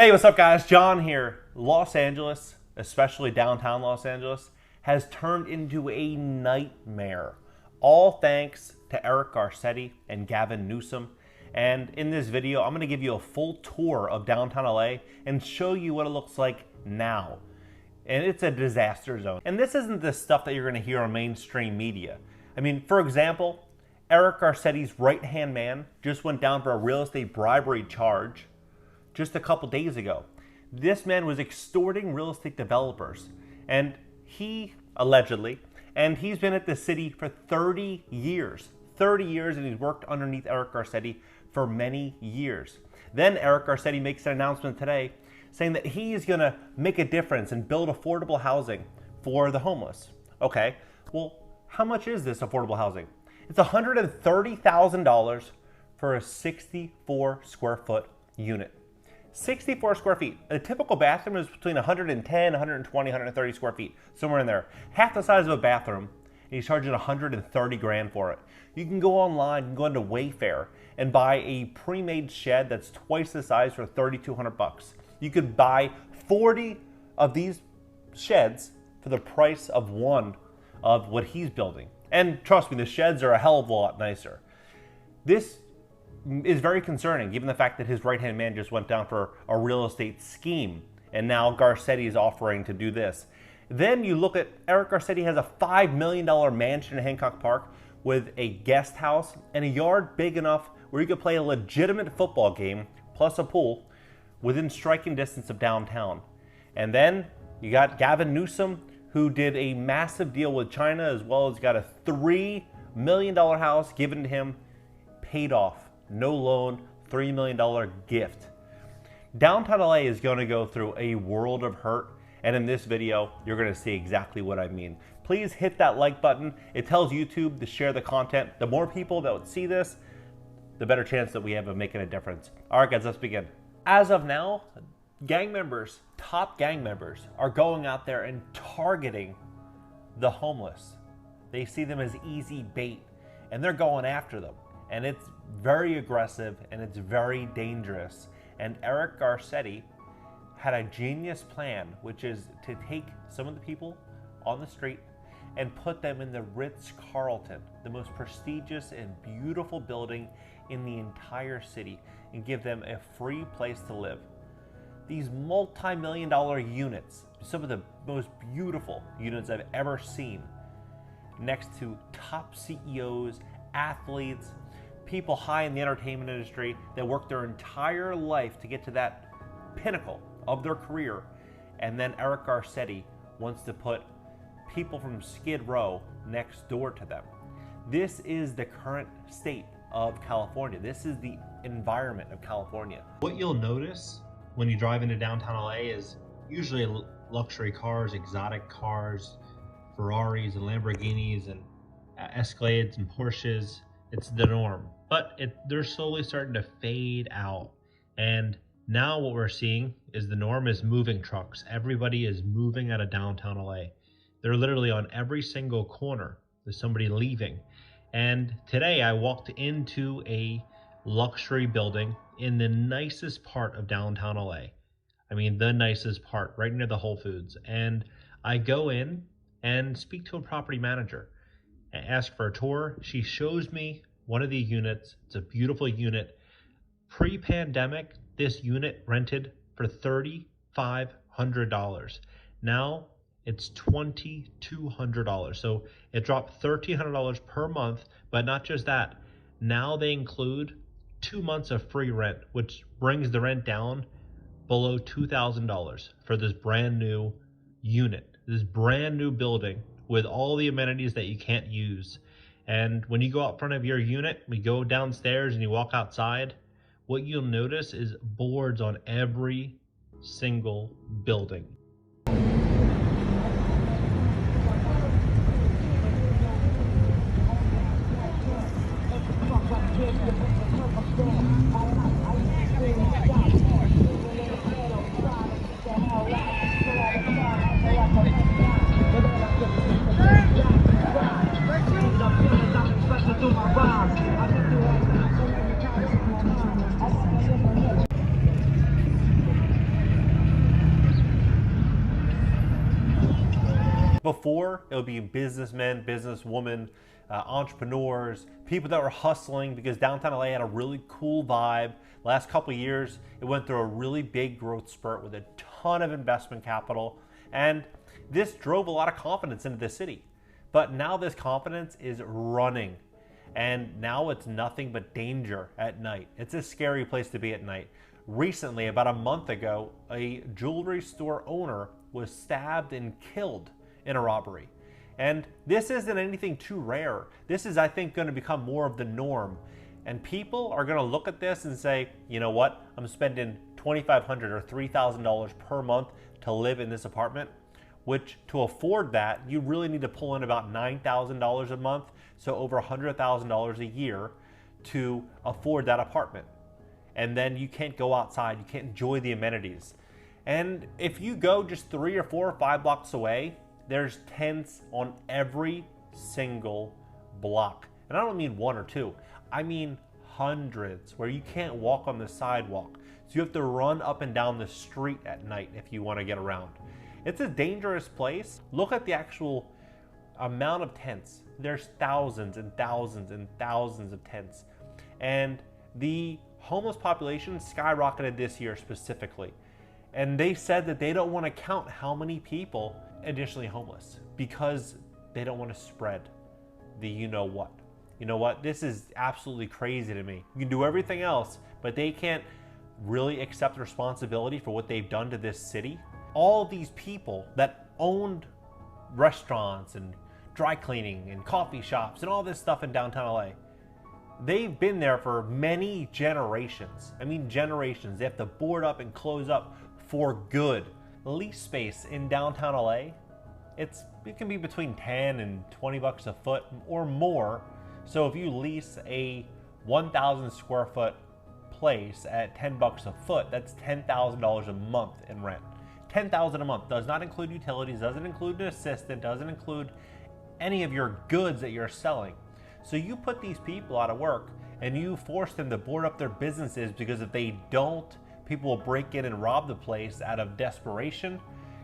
Hey, what's up guys? John here. Los Angeles, especially downtown Los Angeles, has turned into a nightmare. All thanks to Eric Garcetti and Gavin Newsom. And in this video, I'm gonna give you a full tour of downtown LA and show you what it looks like now. And it's a disaster zone. And this isn't the stuff that you're gonna hear on mainstream media. I mean, for example, Eric Garcetti's right-hand man just went down for a real estate bribery charge just a couple days ago. This man was extorting real estate developers, and he allegedly, and he's been at the city for 30 years. 30 years, and he's worked underneath Eric Garcetti for many years. Then Eric Garcetti makes an announcement today saying that he's gonna make a difference and build affordable housing for the homeless. Okay, well, how much is this affordable housing? It's $130,000 for a 64 square foot unit. 64 square feet. A typical bathroom is between 110, 120, 130 square feet, somewhere in there. Half the size of a bathroom, and he's charging 130 grand for it. You can go online, you can go into Wayfair and buy a pre-made shed that's twice the size for 3,200 bucks. You could buy 40 of these sheds for the price of one of what he's building. And trust me, the sheds are a hell of a lot nicer. This is very concerning, given the fact that his right-hand man just went down for a real estate scheme, and now Garcetti is offering to do this. Then you look at Eric Garcetti has a $5 million mansion in Hancock Park with a guest house and a yard big enough where you could play a legitimate football game, plus a pool, within striking distance of downtown. And then you got Gavin Newsom, who did a massive deal with China, as well as got a $3 million house given to him, paid off. No loan, $3 million gift. Downtown LA is going to go through a world of hurt, and in this video, you're going to see exactly what I mean. Please hit that like button. It tells YouTube to share the content. The more people that would see this, the better chance that we have of making a difference. All right, guys, let's begin. As of now, gang members, top gang members, are going out there and targeting the homeless. They see them as easy bait, and they're going after them. And it's very aggressive and it's very dangerous. And Eric Garcetti had a genius plan, which is to take some of the people on the street and put them in the Ritz-Carlton, the most prestigious and beautiful building in the entire city, and give them a free place to live. These multi-million-dollar units, some of the most beautiful units I've ever seen, next to top CEOs, athletes, people high in the entertainment industry that work their entire life to get to that pinnacle of their career. And then Eric Garcetti wants to put people from Skid Row next door to them. This is the current state of California. This is the environment of California. What you'll notice when you drive into downtown LA is usually luxury cars, exotic cars, Ferraris and Lamborghinis and Escalades and Porsches. It's the norm, but they're slowly starting to fade out. And now what we're seeing is the norm is moving trucks. Everybody is moving out of downtown LA. They're literally on every single corner. There's somebody leaving. And today I walked into a luxury building in the nicest part of downtown LA. I mean, the nicest part, right near the Whole Foods. And I go in and speak to a property manager. I ask for a tour. She shows me one of the units. It's a beautiful unit. Pre-pandemic, this unit rented for $3,500. Now it's $2,200. So it dropped $1,300 per month, but not just that. Now they include 2 months of free rent, which brings the rent down below $2,000 for this brand new unit, this brand new building with all the amenities that you can't use. And when you go out front of your unit, we go downstairs and you walk outside, what you'll notice is boards on every single building. Before, it would be businessmen, businesswomen, entrepreneurs, people that were hustling because downtown LA had a really cool vibe. Last couple of years, it went through a really big growth spurt with a ton of investment capital, and this drove a lot of confidence into the city. But now this confidence is running, and now it's nothing but danger at night. It's a scary place to be at night. Recently, about a month ago, a jewelry store owner was stabbed and killed in a robbery. And this isn't anything too rare. This is, I think, going to become more of the norm. And people are going to look at this and say, you know what? I'm spending $2,500 or $3,000 per month to live in this apartment, which to afford that, you really need to pull in about $9,000 a month, so over $100,000 a year to afford that apartment. And then you can't go outside, you can't enjoy the amenities. And if you go just 3 or 4 or 5 blocks away, there's tents on every single block. And I don't mean 1 or 2, I mean hundreds, where you can't walk on the sidewalk. So you have to run up and down the street at night if you want to get around. It's a dangerous place. Look at the actual amount of tents. There's thousands and thousands and thousands of tents. And the homeless population skyrocketed this year specifically. And they said that they don't want to count how many people additionally homeless because they don't want to spread the you know what. You know what? This is absolutely crazy to me. You can do everything else, but they can't really accept responsibility for what they've done to this city. All these people that owned restaurants and dry cleaning and coffee shops and all this stuff in downtown LA, they've been there for many generations. I mean generations. They have to board up and close up for good. Lease space in downtown LA, it can be between 10 and 20 bucks a foot or more. So if you lease a 1,000 square foot place at 10 bucks a foot, that's $10,000 a month in rent. $10,000 a month does not include utilities, doesn't include an assistant, doesn't include any of your goods that you're selling. So you put these people out of work and you force them to board up their businesses because if they don't, people will break in and rob the place out of desperation.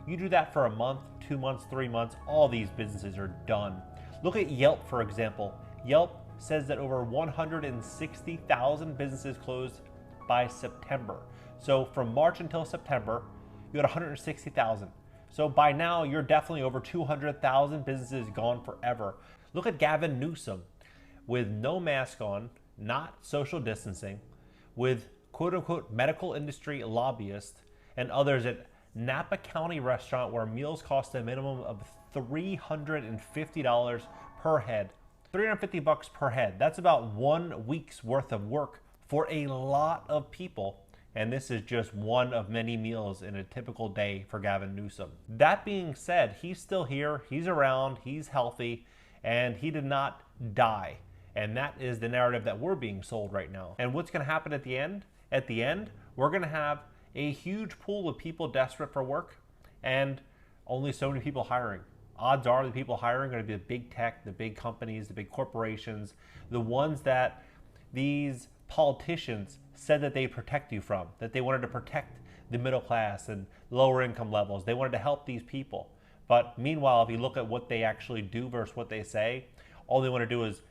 You do that for a month, 2 months, 3 months, all these businesses are done. Look at Yelp, for example. Yelp says that over 160,000 businesses closed by September. So from March until September, you had 160,000. So by now, you're definitely over 200,000 businesses gone forever. Look at Gavin Newsom with no mask on, not social distancing, with quote-unquote medical industry lobbyists and others at Napa County restaurant where meals cost a minimum of $350 per head. 350 bucks per head. That's about 1 week's worth of work for a lot of people. And this is just one of many meals in a typical day for Gavin Newsom. That being said, he's still here, he's around, he's healthy, and he did not die. And that is the narrative that we're being sold right now. And what's gonna happen at the end? At the end, we're gonna have a huge pool of people desperate for work and only so many people hiring. Odds are the people hiring are going to be the big tech, the big companies, the big corporations, the ones that these politicians said that they protect you from, that they wanted to protect the middle class and lower income levels. They wanted to help these people. But meanwhile, if you look at what they actually do versus what they say, all they want to do is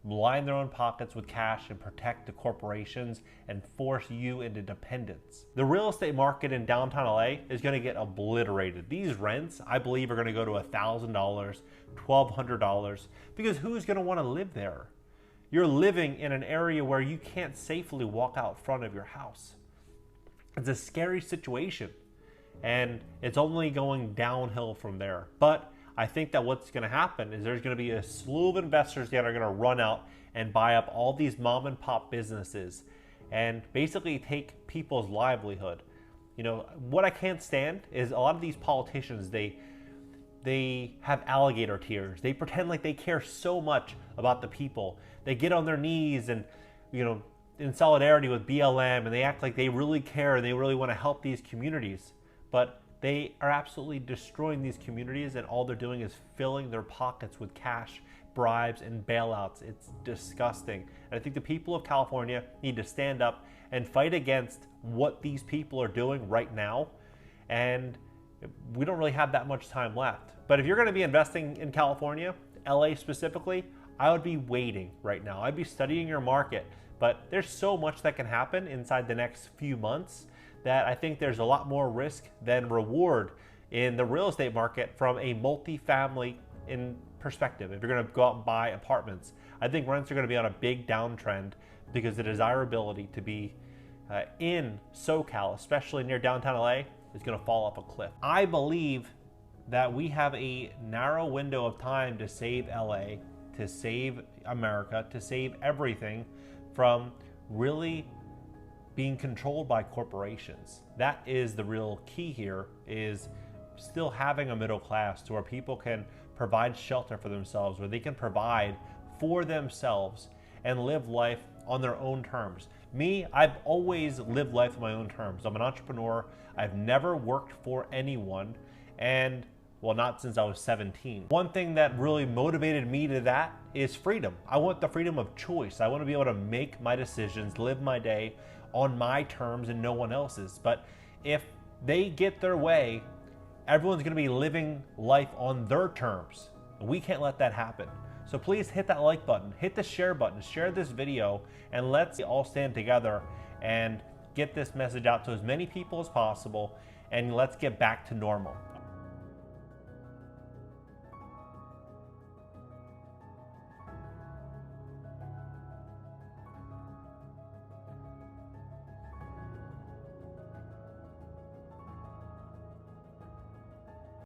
line their own pockets with cash and protect the corporations and force you into dependence. The real estate market in downtown LA is going to get obliterated. These rents, I believe, are going to go to $1,000, $1,200, because who's going to want to live there? You're living in an area where you can't safely walk out front of your house. It's a scary situation, and it's only going downhill from there. But I think that what's going to happen is there's going to be a slew of investors that are going to run out and buy up all these mom and pop businesses and basically take people's livelihood. You know, what I can't stand is a lot of these politicians, they have alligator tears. They pretend like they care so much about the people. They get on their knees and, you know, in solidarity with BLM, and they act like they really care and they really want to help these communities. But they are absolutely destroying these communities, and all they're doing is filling their pockets with cash, bribes, and bailouts. It's disgusting. And I think the people of California need to stand up and fight against what these people are doing right now. And we don't really have that much time left. But if you're going to be investing in California, LA specifically, I would be waiting right now. I'd be studying your market. But there's so much that can happen inside the next few months that I think there's a lot more risk than reward in the real estate market from a multifamily in perspective. If you're going to go out and buy apartments, I think rents are going to be on a big downtrend because the desirability to be in SoCal, especially near downtown LA, is going to fall off a cliff. I believe that we have a narrow window of time to save LA, to save America, to save everything from really being controlled by corporations. That is the real key here, is still having a middle class to where people can provide shelter for themselves, where they can provide for themselves and live life on their own terms. Me, I've always lived life on my own terms. I'm an entrepreneur. I've never worked for anyone, and well, not since I was 17. One thing that really motivated me to that is freedom. I want the freedom of choice. I want to be able to make my decisions, live my day on my terms and no one else's. But if they get their way, everyone's going to be living life on their terms. We can't let that happen. So please hit that like button, hit the share button, share this video, and let's all stand together and get this message out to as many people as possible, and let's get back to normal.